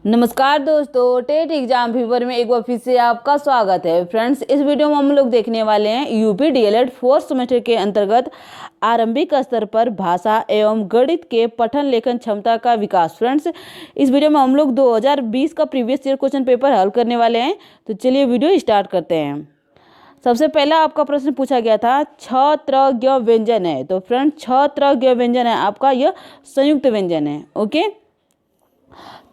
नमस्कार दोस्तों, TET exam fever में एक बार फिर से आपका स्वागत है। फ्रेंड्स, इस वीडियो में हम लोग देखने वाले हैं यूपी डीएलएड फोर्थ सेमेस्टर के अंतर्गत आरंभिक स्तर पर भाषा एवं गणित के पठन लेखन क्षमता का विकास। फ्रेंड्स, इस वीडियो में हम लोग 2020 का प्रीवियस ईयर क्वेश्चन पेपर हल करने वाले हैं। तो चलिए वीडियो स्टार्ट करते हैं। सबसे पहला आपका प्रश्न पूछा गया था, छ त्र ज्ञ व्यंजन है। तो फ्रेंड्स, छ त्र ज्ञ व्यंजन है आपका, यह संयुक्त व्यंजन है। ओके,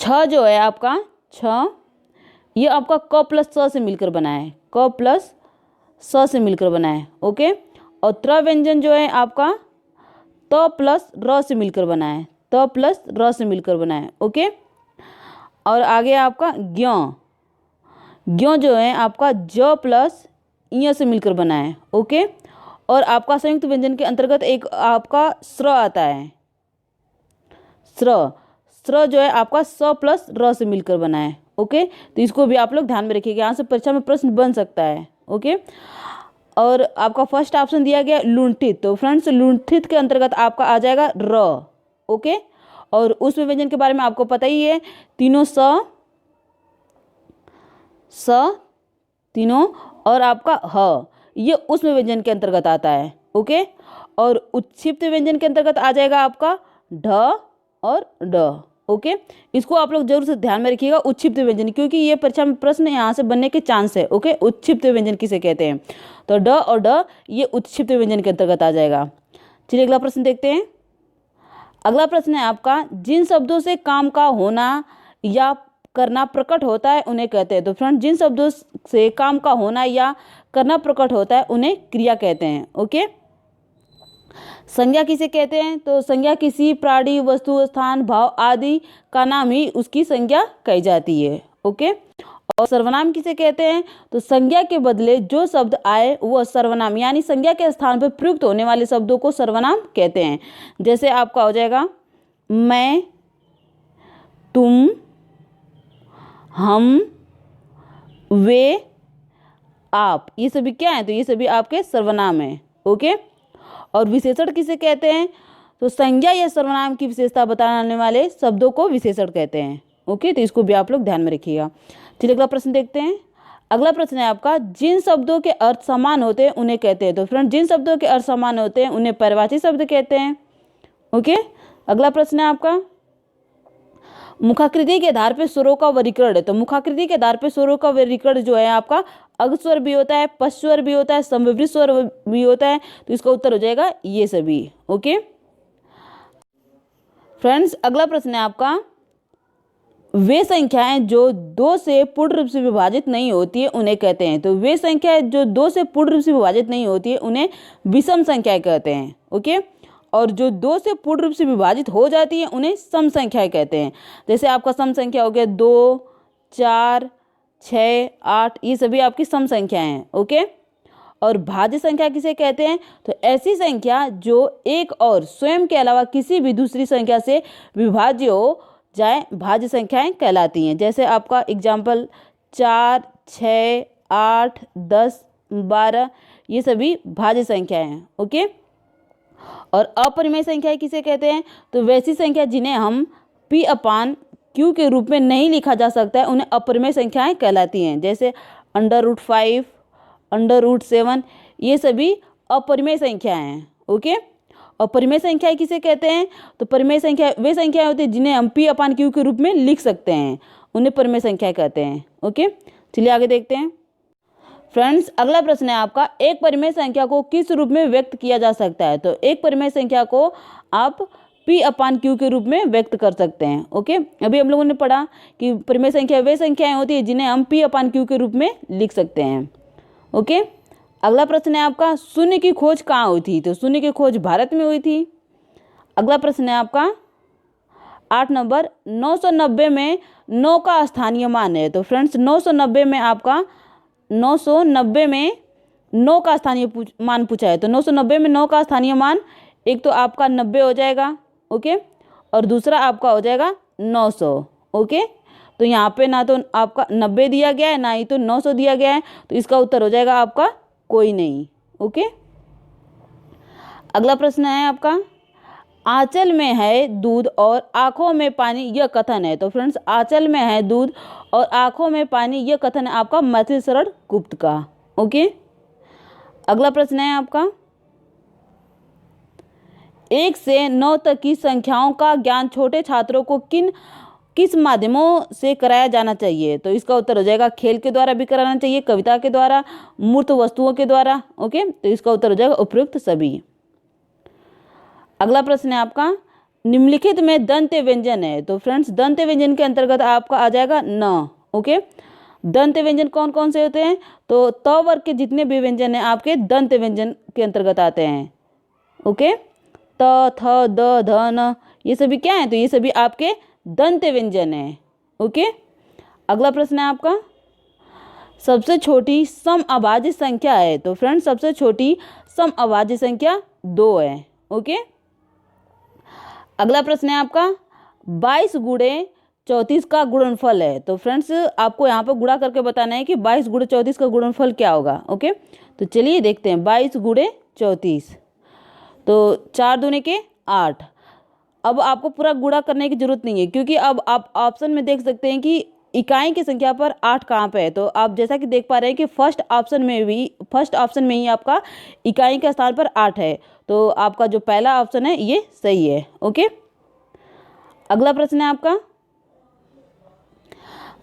छ जो है आपका, छ ये आपका क प्लस स से मिलकर बना है, क प्लस स से मिलकर बना है। ओके, और त्र व्यंजन जो है आपका त प्लस र से मिलकर बना है, त प्लस र से मिलकर बना है। ओके, और आगे आपका ज्ञ, ज्ञ जो है आपका ज प्लस इ से मिलकर बना है। ओके, और आपका संयुक्त व्यंजन के अंतर्गत एक आपका स्र आता है, स्र, स्र जो है आपका स प्लस र से मिलकर बना है। ओके, तो इसको भी आप लोग ध्यान में रखिएगा, यहाँ से परीक्षा में प्रश्न बन सकता है। ओके, और आपका फर्स्ट ऑप्शन दिया गया लुंठित। तो फ्रेंड्स, लुंठित के अंतर्गत आपका आ जाएगा र। ओके, और उस व्यंजन के बारे में आपको पता ही है, तीनों स तीनों और आपका ह, ये उस व्यंजन के अंतर्गत आता है। ओके, और उत्क्षिप्त व्यंजन के अंतर्गत आ जाएगा आपका ढ और ड। ओके, इसको आप लोग जरूर से ध्यान में रखिएगा, उत्क्षिप्त व्यंजन, क्योंकि ये परीक्षा में प्रश्न यहाँ से बनने के चांस है। ओके, उत्क्षिप्त व्यंजन किसे कहते हैं, तो ड और ड ये उत्क्षिप्त व्यंजन के अंतर्गत आ जाएगा। चलिए अगला प्रश्न देखते हैं। अगला प्रश्न है आपका, जिन शब्दों से काम का होना या करना प्रकट होता है उन्हें कहते हैं। तो फ्रेंड, जिन शब्दों से काम का होना या करना प्रकट होता है उन्हें क्रिया कहते हैं। ओके, संज्ञा किसे कहते हैं, तो संज्ञा किसी प्राणी, वस्तु, स्थान, भाव आदि का नाम ही उसकी संज्ञा कही जाती है। ओके, और सर्वनाम किसे कहते हैं, तो संज्ञा के बदले जो शब्द आए वह सर्वनाम, यानी संज्ञा के स्थान पर प्रयुक्त होने वाले शब्दों को सर्वनाम कहते हैं। जैसे आपका हो जाएगा मैं, तुम, हम, वे, आप, ये सभी क्या है, तो ये सभी आपके सर्वनाम हैं। ओके, और विशेषण किसे कहते हैं, तो संज्ञा या सर्वनाम की विशेषता बताने वाले शब्दों को विशेषण कहते हैं। ओके, तो इसको भी आप लोग ध्यान में रखिएगा। चलिए अगला प्रश्न देखते हैं। अगला प्रश्न है आपका, जिन शब्दों के अर्थ समान होते हैं उन्हें कहते हैं। तो फ्रेंड, जिन शब्दों के अर्थ समान होते हैं उन्हें पर्यायवाची शब्द कहते हैं। ओके, अगला प्रश्न है आपका, मुखाकृति के आधार पर स्वरों का वर्गीकरण है। तो मुखाकृति के आधार पर स्वरों का वर्गीकरण जो है आपका अग्स्वर भी होता है, पश्चस्वर भी होता है, समविवृत स्वर भी होता है। तो इसका उत्तर हो जाएगा ये सभी। ओके फ्रेंड्स, अगला प्रश्न है आपका, वे संख्याएं जो दो से पूर्ण रूप से विभाजित नहीं होती है उन्हें कहते हैं। तो वे संख्याएं जो दो से पूर्ण रूप से विभाजित नहीं होती है उन्हें विषम संख्याएं कहते हैं। ओके, और जो दो से पूर्ण रूप से विभाजित हो जाती है उन्हें सम संख्याएं कहते हैं। जैसे आपका सम संख्या हो गया 2, 4, 6, 8, ये सभी आपकी सम संख्याएं हैं। ओके, और भाज्य संख्या किसे कहते हैं, तो ऐसी संख्या जो एक और स्वयं के अलावा किसी भी दूसरी संख्या से विभाज्य हो जाए भाज्य संख्याएं कहलाती हैं। जैसे आपका एग्जाम्पल 4, 6, 8, 10, 12, ये सभी भाज्य संख्याएं हैं। ओके, और अपरिमेय संख्या किसे कहते हैं, तो वैसी संख्या जिन्हें हम p/q के रूप में नहीं लिखा जा सकता है उन्हें अपरिमेय संख्याएं कहलाती हैं। जैसे √5, √7, ये सभी अपरिमेय संख्याएं हैं। ओके, और परिमेय संख्या किसे कहते हैं, तो परिमेय संख्या वे संख्याएं होती हैं जिन्हें हम p/q के रूप में लिख सकते हैं, उन्हें परिमेय संख्या कहते हैं। ओके, चलिए आगे देखते हैं। फ्रेंड्स, अगला प्रश्न है आपका, एक परिमेय संख्या को किस रूप में व्यक्त किया जा सकता है। तो एक परिमेय संख्या को आप p/q के रूप में व्यक्त कर सकते हैं। ओके, अभी हम लोगों ने पढ़ा कि परिमेय संख्या वे संख्याएं होती है जिन्हें हम p/q के रूप में लिख सकते हैं। ओके, अगला प्रश्न है आपका, शून्य की खोज कहाँ हुई थी। तो शून्य की खोज भारत में हुई थी। अगला प्रश्न है आपका 8 नंबर, 990 में 9 का स्थानीय मान है। तो फ्रेंड्स, 990 में आपका 990 में 9 का स्थानीय मान पूछा है। तो 990 में 9 का स्थानीय मान, एक तो आपका 90 हो जाएगा। ओके, और दूसरा आपका हो जाएगा 900। ओके, तो यहाँ पे ना तो आपका 90 दिया गया है ना ही तो 900 दिया गया है, तो इसका उत्तर हो जाएगा आपका कोई नहीं। ओके, अगला प्रश्न है आपका, आंचल में है दूध और आंखों में पानी, यह कथन है। तो फ्रेंड्स, आंचल में है दूध और आंखों में पानी, यह कथन है आपका मैथिली शरण गुप्त का। ओके, अगला प्रश्न है आपका, 1 से 9 तक की संख्याओं का ज्ञान छोटे छात्रों को किस माध्यमों से कराया जाना चाहिए? तो इसका उत्तर हो जाएगा खेल के द्वारा भी कराना चाहिए, कविता के द्वारा, मूर्त वस्तुओं के द्वारा। ओके, तो इसका उत्तर हो जाएगा उपयुक्त सभी। अगला प्रश्न है आपका, निम्नलिखित में दंत्य व्यंजन है। तो फ्रेंड्स, दंत्य व्यंजन के अंतर्गत आपका आ जाएगा न। ओके, दंत्य व्यंजन कौन कौन से होते हैं? तो त वर्ग के जितने भी व्यंजन हैं आपके दंत्य व्यंजन के अंतर्गत आते हैं। ओके, त, थ, द, ध, न, ये सभी क्या है? तो ये सभी आपके दंत्य व्यंजन है। ओके, अगला प्रश्न है आपका, सबसे छोटी सम अभाज्य संख्या है। तो फ्रेंड्स, सबसे छोटी सम अभाज्य संख्या 2 है। ओके, अगला प्रश्न है आपका, 22 गुणे 34 का गुणनफल है। तो फ्रेंड्स, आपको यहाँ पर गुणा करके बताना है कि 22 गुणे 34 का गुणनफल क्या होगा। ओके, तो चलिए देखते हैं। 22 गुणे 34, तो 4 दूने के 8। अब आपको पूरा गुणा करने की जरूरत नहीं है, क्योंकि अब आप ऑप्शन में देख सकते हैं कि इकाई की संख्या पर 8 कहाँ पे है। तो आप जैसा कि देख पा रहे हैं कि फर्स्ट ऑप्शन में ही आपका इकाई के स्थान पर 8 है। तो आपका जो पहला ऑप्शन है ये सही है। ओके, अगला प्रश्न है आपका,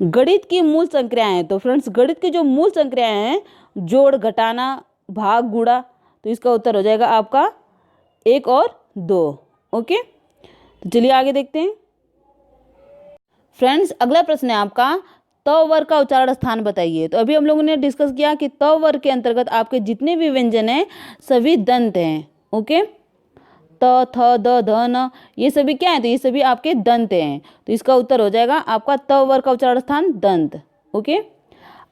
गणित की मूल संक्रियाएं हैं। तो फ्रेंड्स, गणित की जो मूल संक्रियाएं हैं, जोड़, घटाना, भाग, गुणा, तो इसका उत्तर हो जाएगा आपका 1 और 2। ओके, तो चलिए आगे देखते हैं। फ्रेंड्स, अगला प्रश्न है आपका, त वर्ग का उच्चारण स्थान बताइए। तो अभी हम लोगों ने डिस्कस किया कि त वर्ग के अंतर्गत आपके जितने भी व्यंजन हैं सभी दंत हैं। ओके, त, थ, द, ध, न, ये सभी क्या है? तो ये सभी आपके दंत हैं। तो इसका उत्तर हो जाएगा आपका त वर्ग का उच्चारण स्थान दंत। ओके,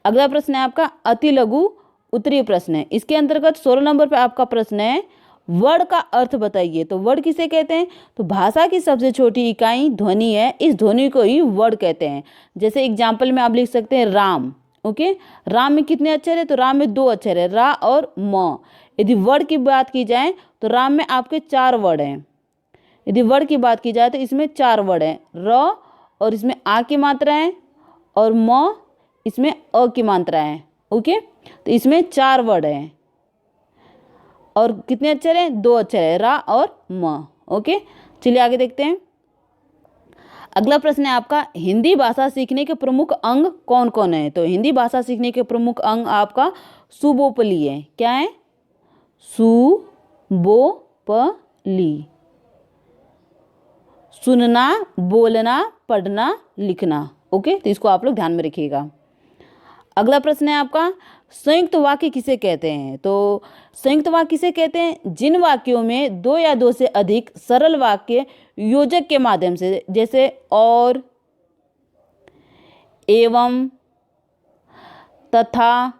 अगला प्रश्न है आपका, अति लघु उत्तरीय प्रश्न है। इसके अंतर्गत 16 नंबर पर आपका प्रश्न है, वर्ण का अर्थ बताइए। तो वर्ण किसे कहते हैं? तो भाषा की सबसे छोटी इकाई ध्वनि है, इस ध्वनि को ही वर्ण कहते हैं। जैसे एग्जाम्पल में आप लिख सकते हैं राम। ओके, राम में कितने अक्षर है? तो राम में 2 अक्षर है, रा और म। यदि वर्ण की बात की जाए तो राम में आपके 4 वर्ण हैं। यदि वर्ण की बात की जाए तो इसमें 4 वर्ण हैं, र और इसमें आ की मात्रा है, और म इसमें अ की मात्रा है। ओके, तो इसमें 4 वर्ण हैं और कितने अक्षर हैं? 2 अक्षर है, रा और म। ओके, चलिए आगे देखते हैं। अगला प्रश्न है आपका, हिंदी भाषा सीखने के प्रमुख अंग कौन कौन है? तो हिंदी भाषा सीखने के प्रमुख अंग आपका सुबोपली है। क्या है? सुबोपली, सुनना, बोलना, पढ़ना, लिखना। ओके, तो इसको आप लोग ध्यान में रखिएगा। अगला प्रश्न है आपका, संयुक्त वाक्य किसे कहते हैं? तो संयुक्त वाक्य किसे कहते हैं? जिन वाक्यों में 2 या 2 से अधिक सरल वाक्य योजक के माध्यम से, जैसे और, एवं, तथा,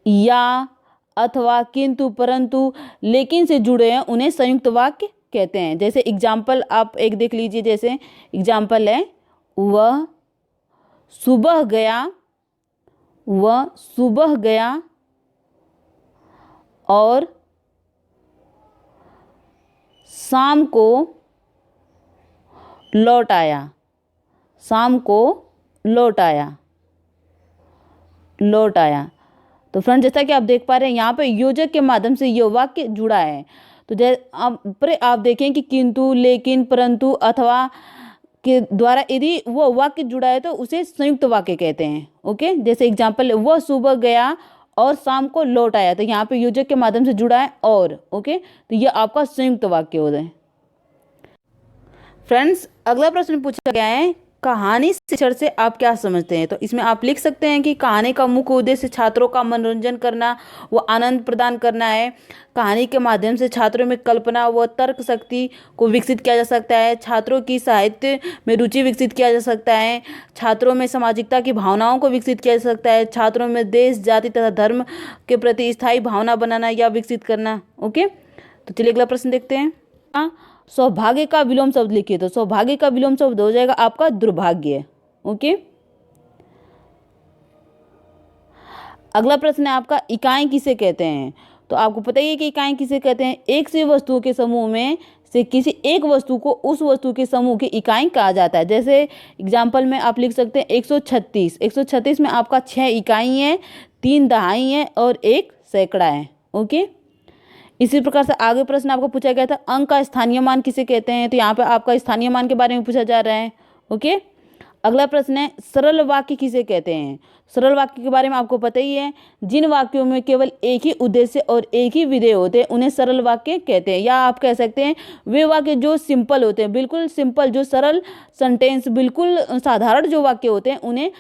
या, अथवा, किंतु, परंतु, लेकिन से जुड़े हैं, उन्हें संयुक्त वाक्य कहते हैं। जैसे एग्जाम्पल आप एक देख लीजिए। जैसे एग्जाम्पल है, वह सुबह गया और शाम को लौट आया। तो फ्रेंड, जैसा कि आप देख पा रहे हैं यहाँ पे योजक के माध्यम से ये वाक्य जुड़ा है। तो आप देखें कि किंतु, लेकिन, परंतु, अथवा के द्वारा यदि वो वाक्य जुड़ा है तो उसे संयुक्त वाक्य कहते हैं। ओके, जैसे एग्जाम्पल, वह सुबह गया और शाम को लौट आया, तो यहाँ पे योजक के माध्यम से जुड़ा है और। ओके, तो ये आपका संयुक्त वाक्य होता है। फ्रेंड्स, अगला प्रश्न पूछा गया है, कहानी शिक्षण से आप क्या समझते हैं? तो इसमें आप लिख सकते हैं कि कहानी का मुख्य उद्देश्य छात्रों का मनोरंजन करना व आनंद प्रदान करना है। कहानी के माध्यम से छात्रों में कल्पना व तर्क शक्ति को विकसित किया जा सकता है। छात्रों की साहित्य में रुचि विकसित किया जा सकता है। छात्रों में सामाजिकता की भावनाओं को विकसित किया जा सकता है। छात्रों में देश, जाति तथा धर्म के प्रति स्थायी भावना बनाना या विकसित करना। ओके, तो चलिए अगला प्रश्न देखते हैं। सौभाग्य का विलोम शब्द लिखिए। तो सौभाग्य का विलोम शब्द हो जाएगा आपका दुर्भाग्य। ओके, अगला प्रश्न है आपका, इकाई किसे कहते हैं? तो आपको पता ही है कि इकाई किसे कहते हैं? एक से वस्तुओं के समूह में से किसी एक वस्तु को उस वस्तु के समूह की इकाई कहा जाता है। जैसे एग्जाम्पल में आप लिख सकते हैं 136। 136 में आपका 6 इकाई है, 3 दहाई है और 1 सैकड़ा है। ओके, इसी प्रकार से आगे प्रश्न आपको पूछा गया था, अंक का स्थानीय मान किसे कहते हैं। तो यहाँ पे आपका स्थानीय मान के बारे में पूछा जा रहा है। ओके, अगला प्रश्न है, सरल वाक्य किसे कहते हैं। सरल वाक्य के बारे में आपको पता ही है, जिन वाक्यों में केवल एक ही उद्देश्य और एक ही विधेय होते हैं उन्हें सरल वाक्य कहते हैं। या आप कह सकते हैं वे वाक्य जो सिंपल होते हैं, बिल्कुल सिंपल, जो सरल सेंटेंस, बिल्कुल साधारण जो वाक्य होते हैं उन्हें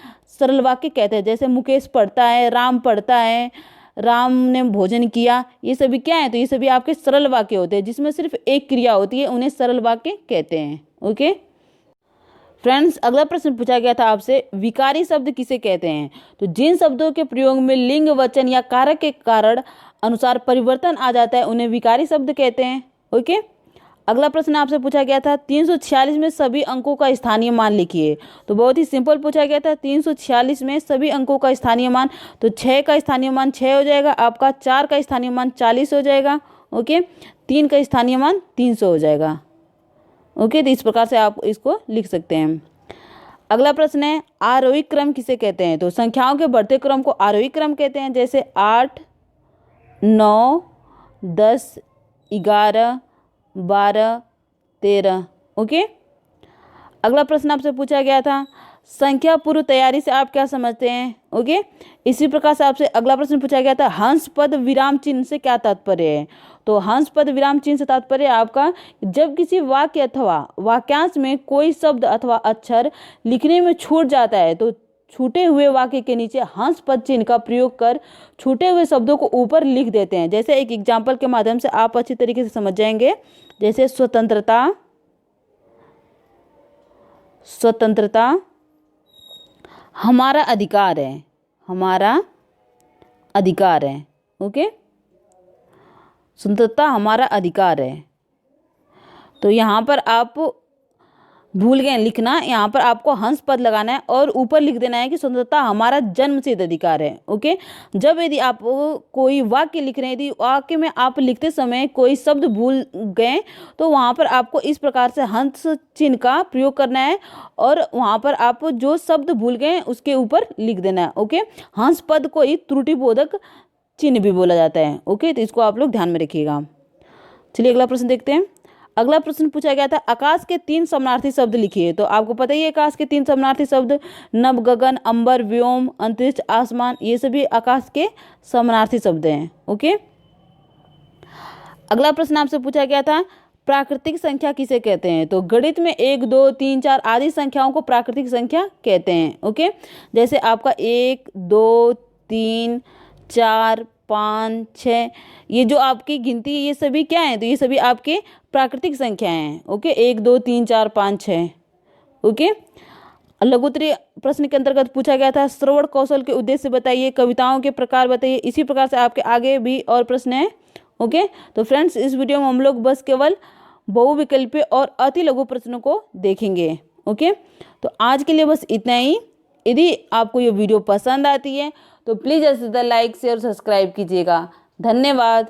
सरल वाक्य कहते हैं। जैसे मुकेश पढ़ता है, राम पढ़ता है, राम ने भोजन किया, ये सभी क्या है, तो ये सभी आपके सरल वाक्य होते हैं जिसमें सिर्फ एक क्रिया होती है, उन्हें सरल वाक्य कहते हैं। ओके फ्रेंड्स, अगला प्रश्न पूछा गया था आपसे, विकारी शब्द किसे कहते हैं। तो जिन शब्दों के प्रयोग में लिंग, वचन या कारक के कारण अनुसार परिवर्तन आ जाता है उन्हें विकारी शब्द कहते हैं। ओके, अगला प्रश्न आपसे पूछा गया था, 346 में सभी अंकों का स्थानीय मान लिखिए। तो बहुत ही सिंपल पूछा गया था, 346 में सभी अंकों का स्थानीय मान। तो 6 का स्थानीय मान 6 हो जाएगा आपका, 4 का स्थानीय मान 40 हो जाएगा। ओके, 3 का स्थानीय मान 300 हो जाएगा। ओके, तो इस प्रकार से आप इसको लिख सकते हैं। अगला प्रश्न है, आरोही क्रम किसे कहते हैं। तो संख्याओं के बढ़ते क्रम को आरोही क्रम कहते हैं। जैसे 8, 9, 10, 11, 12, 13। ओके, अगला प्रश्न आपसे पूछा गया था, संख्या पूर्व तैयारी से आप क्या समझते हैं। ओके, इसी प्रकार से आपसे अगला प्रश्न पूछा गया था, हंस पद विराम चिन्ह से क्या तात्पर्य है। तो हंस पद विराम चिन्ह से तात्पर्य आपका, जब किसी वाक्य अथवा वाक्यांश में कोई शब्द अथवा अक्षर लिखने में छूट जाता है तो छूटे हुए वाक्य के नीचे हंस पद चिन्ह का प्रयोग कर छूटे हुए शब्दों को ऊपर लिख देते हैं। जैसे एक एग्जाम्पल के माध्यम से आप अच्छी तरीके से समझ जाएंगे। जैसे स्वतंत्रता, स्वतंत्रता हमारा अधिकार है, हमारा अधिकार है। ओके, स्वतंत्रता हमारा अधिकार है। तो यहाँ पर आप भूल गए लिखना, यहाँ पर आपको हंस पद लगाना है और ऊपर लिख देना है कि स्वतंत्रता हमारा जन्मसिद्ध अधिकार है। ओके, जब यदि आप कोई वाक्य लिख रहे हैं, यदि वाक्य में आप लिखते समय कोई शब्द भूल गए तो वहाँ पर आपको इस प्रकार से हंस चिन्ह का प्रयोग करना है और वहाँ पर आप जो शब्द भूल गए उसके ऊपर लिख देना है। ओके, हंस पद को ही त्रुटिबोधक चिन्ह भी बोला जाता है। ओके, तो इसको आप लोग ध्यान में रखिएगा। चलिए अगला प्रश्न देखते हैं। अगला प्रश्न पूछा गया था, आकाश के 3 समानार्थी शब्द लिखिए। तो आपको पता ही है आकाश के 3 समानार्थी शब्द, नभ, गगन, अंबर, व्योम, अंतरिक्ष, आसमान, ये सभी आकाश के समानार्थी शब्द हैं। ओके, अगला प्रश्न आपसे पूछा गया था, प्राकृतिक संख्या किसे कहते हैं। तो गणित में 1, 2, 3, 4 आदि संख्याओं को प्राकृतिक संख्या कहते हैं। ओके, जैसे आपका 1, 2, 3, 4, 5, 6, ये जो आपकी गिनती ये सभी क्या है, तो ये सभी आपके प्राकृतिक संख्याएं हैं। ओके, 1, 2, 3, 4, 5, 6। ओके, लघुत्तरीय प्रश्न के अंतर्गत पूछा गया था, श्रवण कौशल के उद्देश्य बताइए, कविताओं के प्रकार बताइए। इसी प्रकार से आपके आगे भी और प्रश्न हैं। ओके, तो फ्रेंड्स, इस वीडियो में हम लोग बस केवल बहुविकल्पीय और अति लघु प्रश्नों को देखेंगे। ओके, तो आज के लिए बस इतना ही। यदि आपको ये वीडियो पसंद आती है तो प्लीज़ जल्द से जल्द लाइक, शेयर, सब्सक्राइब कीजिएगा। धन्यवाद।